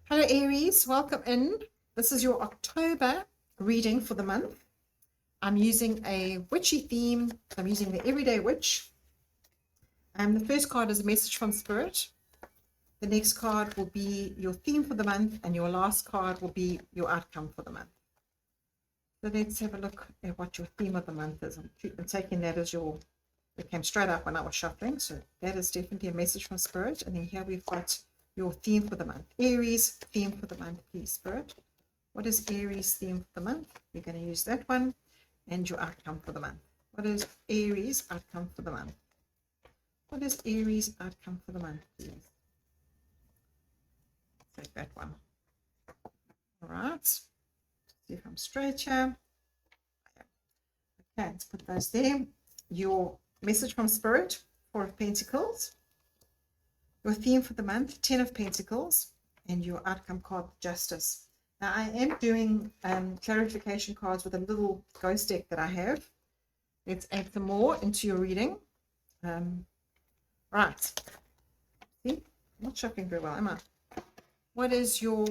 Hello Aries, welcome in. This is your October reading for the month. I'm using a witchy theme. I'm using the Everyday Witch. The first card is a message from Spirit. The next card will be your theme for the month, and your last card will be your outcome for the month. So let's have a look at what your theme of the month is. I'm taking that as your, it came straight up when I was shuffling. So that is definitely a message from Spirit. And then here we've got your theme for the month. Aries, theme for the month, please, Spirit. What is Aries theme for the month? We're going to use that one. And your outcome for the month. What is Aries outcome for the month? What is Aries outcome for the month, please? Take that one. All right. See if I'm straight here. Okay, let's put those there. Your message from Spirit, Four of Pentacles. Your theme for the month, 10 of Pentacles, and your outcome card, Justice. Now, I am doing clarification cards with a little ghost deck that I have. Let's add some more into your reading. Right. See, I'm not shuffling very well, am I? What is your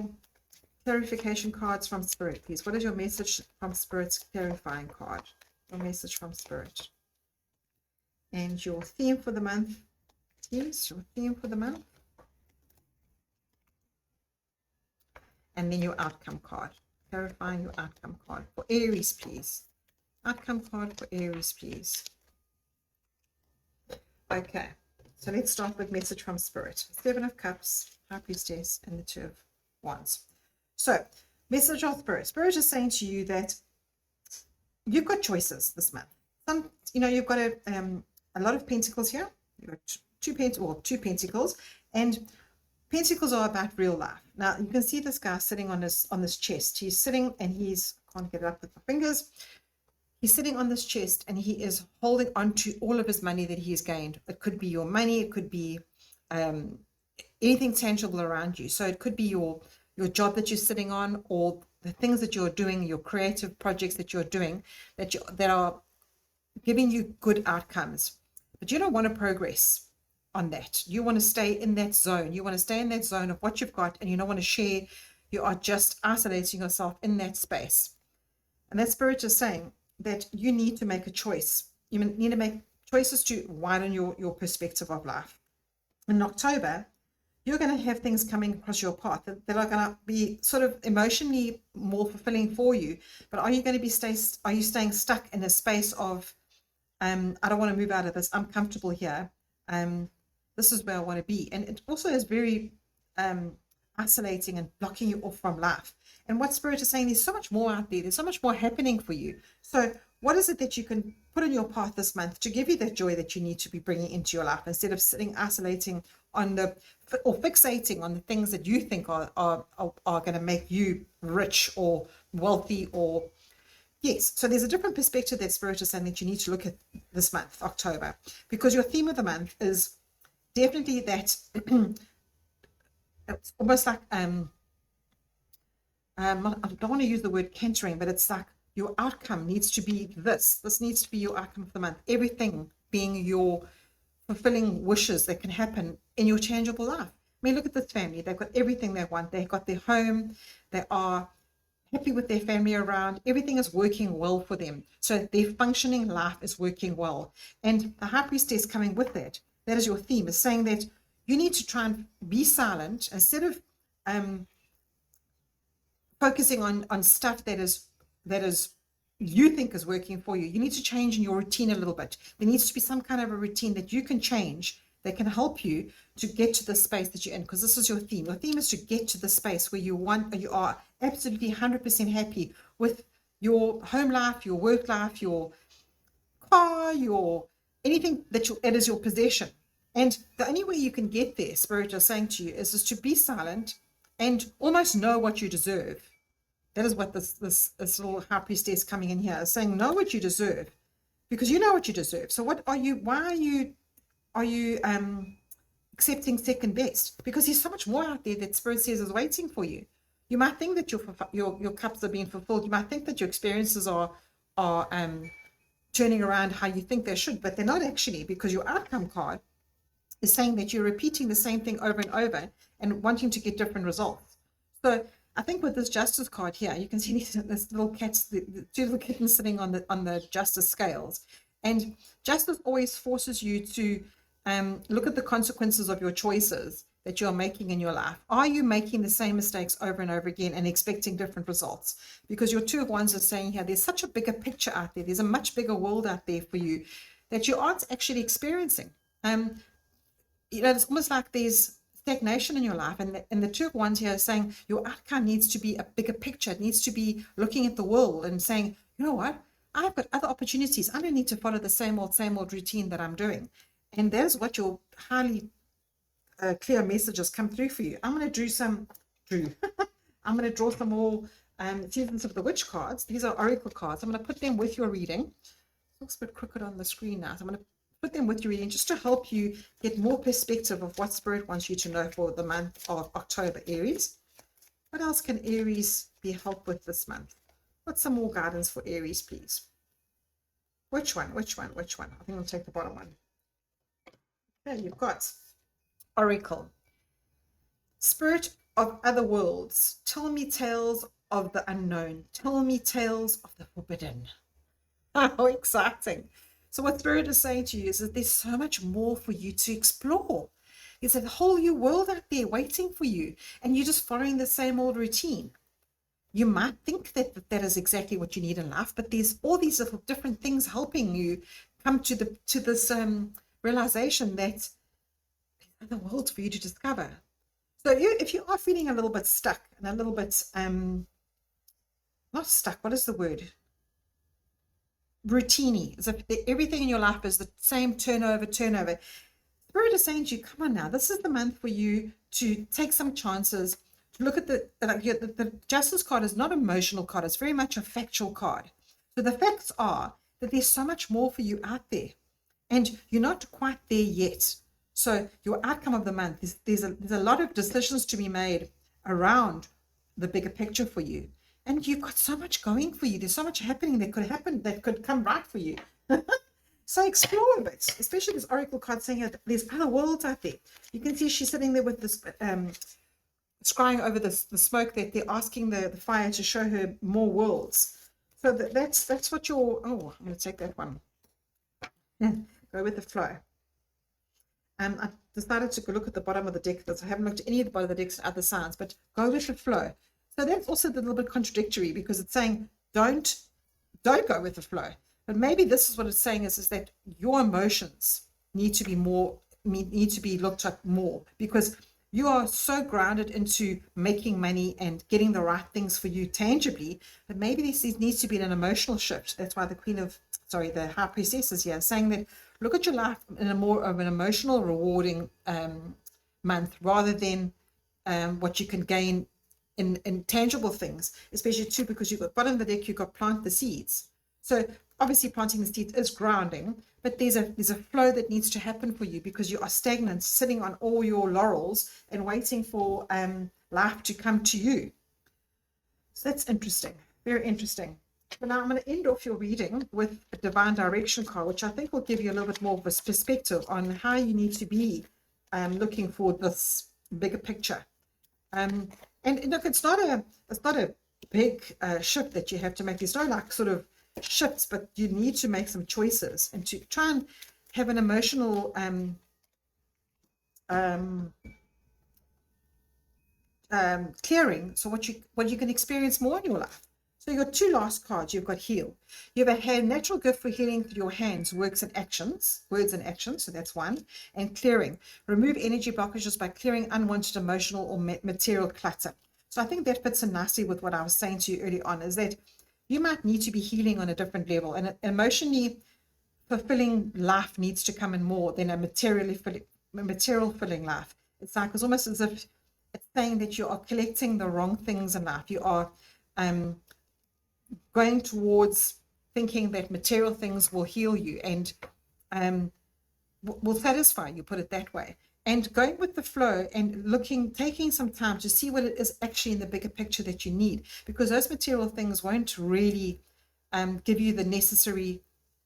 clarification cards from Spirit, please? What is your message from Spirit's clarifying card? Your message from Spirit. And your theme for the month. Yes, your theme for the month. And then your outcome card. Clarifying your outcome card for Aries, please. Outcome card for Aries, please. Okay, so let's start with message from Spirit. Seven of Cups, High Priestess, and the Two of Wands. So, message of Spirit. Spirit is saying to you that you've got choices this month. You've got a lot of pentacles here. You've got two pentacles, and pentacles are about real life. Now you can see this guy sitting on this chest. He's sitting and can't get it up with my fingers. He's sitting on this chest and he is holding on to all of his money that he's gained. It could be your money, it could be anything tangible around you. So it could be your job that you're sitting on, or the things that you're doing, your creative projects that you're doing that are giving you good outcomes. But you don't want to progress on that. You want to stay in that zone. You want to stay in that zone of what you've got, and you don't want to share. You are just isolating yourself in that space. And that Spirit is saying that you need to make a choice. You need to make choices to widen your perspective of life. In October, you're going to have things coming across your path that are going to be sort of emotionally more fulfilling for you. But are you going to be staying stuck in a space of, I don't want to move out of this. I'm comfortable here. This is where I want to be. And it also is very isolating and blocking you off from life. And what Spirit is saying, there's so much more out there. There's so much more happening for you. So what is it that you can put in your path this month to give you that joy that you need to be bringing into your life, instead of sitting isolating or fixating on the things that you think are going to make you rich or wealthy or... Yes, so there's a different perspective that Spirit is saying that you need to look at this month, October, because your theme of the month is definitely that it's almost like I don't want to use the word cantering, but it's like your outcome needs to be this needs to be your outcome for the month, everything being your fulfilling wishes that can happen in your tangible life. I mean, look at this family. They've got everything they want. They've got their home. They are happy with their family around. Everything is working well for them. So their functioning life is working well. And the High Priestess coming with that is your theme, is saying that you need to try and be silent instead of focusing on stuff that is you think is working for you. You need to change in your routine a little bit. There needs to be some kind of a routine that you can change that can help you to get to the space that you're in, because this is your theme. Your theme is to get to the space where you are absolutely 100% happy with your home life, your work life, your car, your anything that is your possession. And the only way you can get there, Spirit is saying to you, is to be silent and almost know what you deserve. That is what this little High Priestess coming in here is saying. Know what you deserve, because you know what you deserve. So why are you accepting second best? Because there's so much more out there that Spirit says is waiting for you. You might think that your cups are being fulfilled. You might think that your experiences are turning around how you think they should, but they're not actually, because your outcome card is saying that you're repeating the same thing over and over and wanting to get different results. So I think with this justice card here, you can see this little cats, the two little kittens sitting on the justice scales. And justice always forces you to look at the consequences of your choices that you're making in your life. Are you making the same mistakes over and over again and expecting different results? Because your Two of Wands is saying here, there's such a bigger picture out there. There's a much bigger world out there for you that you aren't actually experiencing. It's almost like there's stagnation in your life, and the Two of Wands here is saying your outcome needs to be a bigger picture. It needs to be looking at the world and saying, you know what, I've got other opportunities. I don't need to follow the same old routine that I'm doing. And there's what your highly clear messages come through for you. I'm going to I'm going to draw some more Seasons of the Witch cards. These are oracle cards. I'm going to put them with your reading. It looks a bit crooked on the screen now, so I'm going to put them with your reading just to help you get more perspective of what Spirit wants you to know for the month of October, Aries. What else can Aries be helped with this month? What's some more guidance for Aries, please? Which one? I think I'll take the bottom one. Okay, you've got Oracle. Spirit of other worlds, tell me tales of the unknown. Tell me tales of the forbidden. How exciting. So what Spirit is saying to you is that there's so much more for you to explore. There's a whole new world out there waiting for you, and you're just following the same old routine. You might think that that is exactly what you need in life, but there's all these little different things helping you come to this realization that there's another world for you to discover. So if you are feeling a little bit stuck and a little bit not stuck, what is the word? Routine, as if everything in your life is the same turnover. Spirit is saying to you, come on now, this is the month for you to take some chances, to look at the Justice card is not an emotional card, it's very much a factual card. So the facts are that there's so much more for you out there, and you're not quite there yet. So your outcome of the month there's a lot of decisions to be made around the bigger picture for you. And you've got so much going for you. There's so much happening that could happen, that could come right for you. So explore a bit, especially this oracle card saying that there's other worlds out there. You can see she's sitting there with this, scrying over the smoke, that they're asking the fire to show her more worlds. So that's what you're, I'm going to take that one. Go with the flow. I decided to go look at the bottom of the deck. I haven't looked at any of the bottom of the decks and other signs, but go with the flow. So that's also a little bit contradictory, because it's saying don't go with the flow. But maybe this is what it's saying is that your emotions need to be looked at more, because you are so grounded into making money and getting the right things for you tangibly, but maybe this needs to be an emotional shift. That's why the High Priestess is here saying that look at your life in a more of an emotional, rewarding month, rather than what you can gain in tangible things, especially too, because you've got bottom of the deck, you've got plant the seeds. So obviously planting the seeds is grounding, but there's a flow that needs to happen for you, because you are stagnant, sitting on all your laurels and waiting for life to come to you. So that's interesting, very interesting. But now I'm going to end off your reading with a divine direction card, which I think will give you a little bit more of a perspective on how you need to be looking for this bigger picture. And look, it's not a big shift that you have to make. There's no like sort of shifts, but you need to make some choices and to try and have an emotional clearing. So what you can experience more in your life. So you've got two last cards. You've got heal. You have a natural gift for healing through your hands, words and actions. So that's one. And clearing. Remove energy blockages by clearing unwanted emotional or material clutter. So I think that fits in nicely with what I was saying to you early on, is that you might need to be healing on a different level. And an emotionally fulfilling life needs to come in more than a material filling life. It's like, it's almost as if it's saying that you are collecting the wrong things in life. You are going towards thinking that material things will heal you and will satisfy you, put it that way. And going with the flow and taking some time to see what it is actually in the bigger picture that you need, because those material things won't really give you the necessary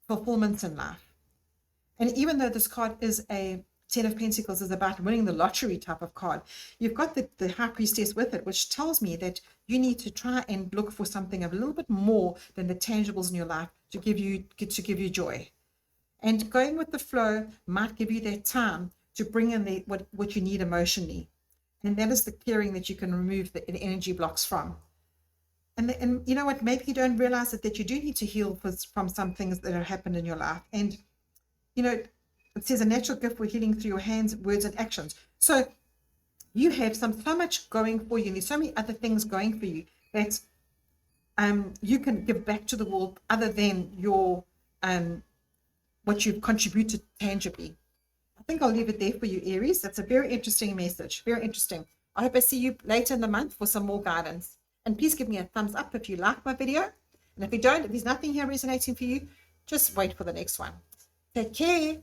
fulfillment in life. And even though this card is a Ten of Pentacles is about winning the lottery type of card. You've got the High Priestess with it, which tells me that you need to try and look for something a little bit more than the tangibles in your life to give you joy. And going with the flow might give you that time to bring in what you need emotionally. And that is the clearing that you can remove the energy blocks from. And you know what, maybe you don't realize that you do need to heal from some things that have happened in your life. And, you know, it says a natural gift for healing through your hands, words, and actions. So you have so much going for you, and there's so many other things going for you that you can give back to the world other than your what you've contributed tangibly. I think I'll leave it there for you, Aries. That's a very interesting message. Very interesting. I hope I see you later in the month for some more guidance. And please give me a thumbs up if you like my video. And if you don't, if there's nothing here resonating for you, just wait for the next one. Take care.